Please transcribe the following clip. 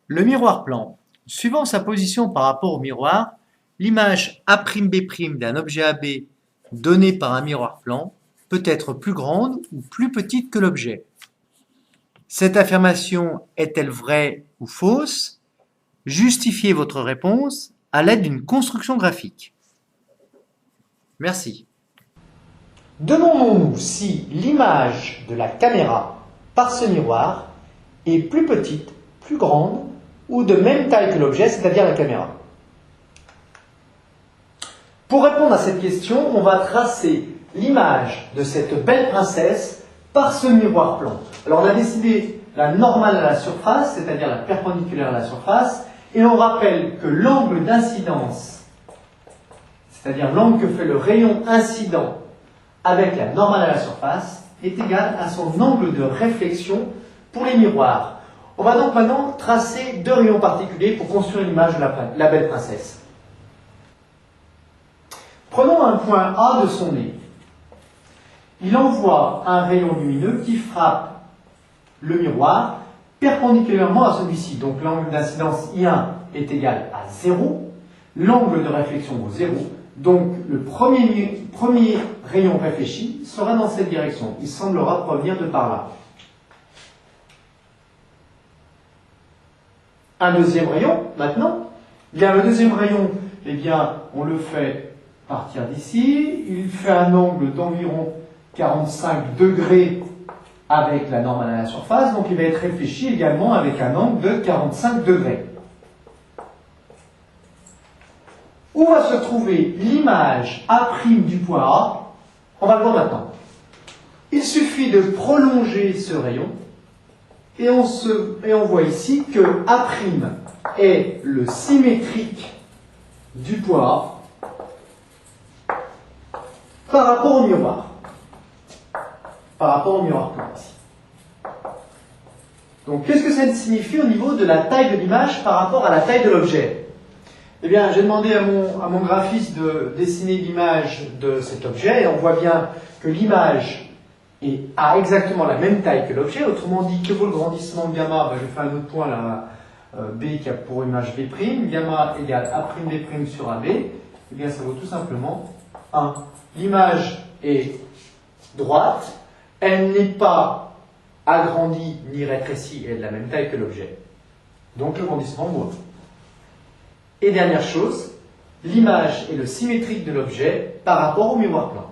Le miroir plan. Suivant sa position par rapport au miroir, l'image A'B' d'un objet AB donné par un miroir plan peut être plus grande ou plus petite que l'objet. Cette affirmation est-elle vraie ou fausse? Justifiez votre réponse à l'aide d'une construction graphique. Merci. Demandons-nous si l'image de la caméra par ce miroir est plus petite, plus grande ou de même taille que l'objet, c'est-à-dire la caméra. Pour répondre à cette question, on va tracer l'image de cette belle princesse par ce miroir plan. Alors on a décidé la normale à la surface, c'est-à-dire la perpendiculaire à la surface, et on rappelle que l'angle d'incidence, c'est-à-dire l'angle que fait le rayon incident avec la normale à la surface, est égal à son angle de réflexion pour les miroirs. On va donc maintenant tracer deux rayons particuliers pour construire l'image de la belle princesse. Prenons un point A de son nez. Il envoie un rayon lumineux qui frappe le miroir perpendiculairement à celui-ci. Donc l'angle d'incidence I1 est égal à 0, l'angle de réflexion vaut 0. Donc le premier rayon réfléchi sera dans cette direction. Il semblera provenir de par là. Un deuxième rayon, maintenant. Bien, le deuxième rayon, eh bien, on le fait partir d'ici. Il fait un angle d'environ 45 degrés avec la normale à la surface. Donc il va être réfléchi également avec un angle de 45 degrés. Où va se trouver l'image A' du point A? On va le voir maintenant. Il suffit de prolonger ce rayon et on voit ici que A' est le symétrique du point A par rapport au miroir. Par rapport au miroir plan ici. Donc qu'est-ce que ça signifie au niveau de la taille de l'image par rapport à la taille de l'objet? Eh bien, j'ai demandé à mon graphiste de dessiner l'image de cet objet et on voit bien que l'image a exactement la même taille que l'objet. Autrement dit, que vaut le grandissement de gamma? Je fais un autre point là, B qui a pour image B', gamma égale A'B' sur AB. Eh bien, ça vaut tout simplement 1. L'image est droite, elle n'est pas agrandie ni rétrécie, elle est de la même taille que l'objet. Donc le grandissement vaut 1. Et dernière chose, l'image est le symétrique de l'objet par rapport au miroir plan.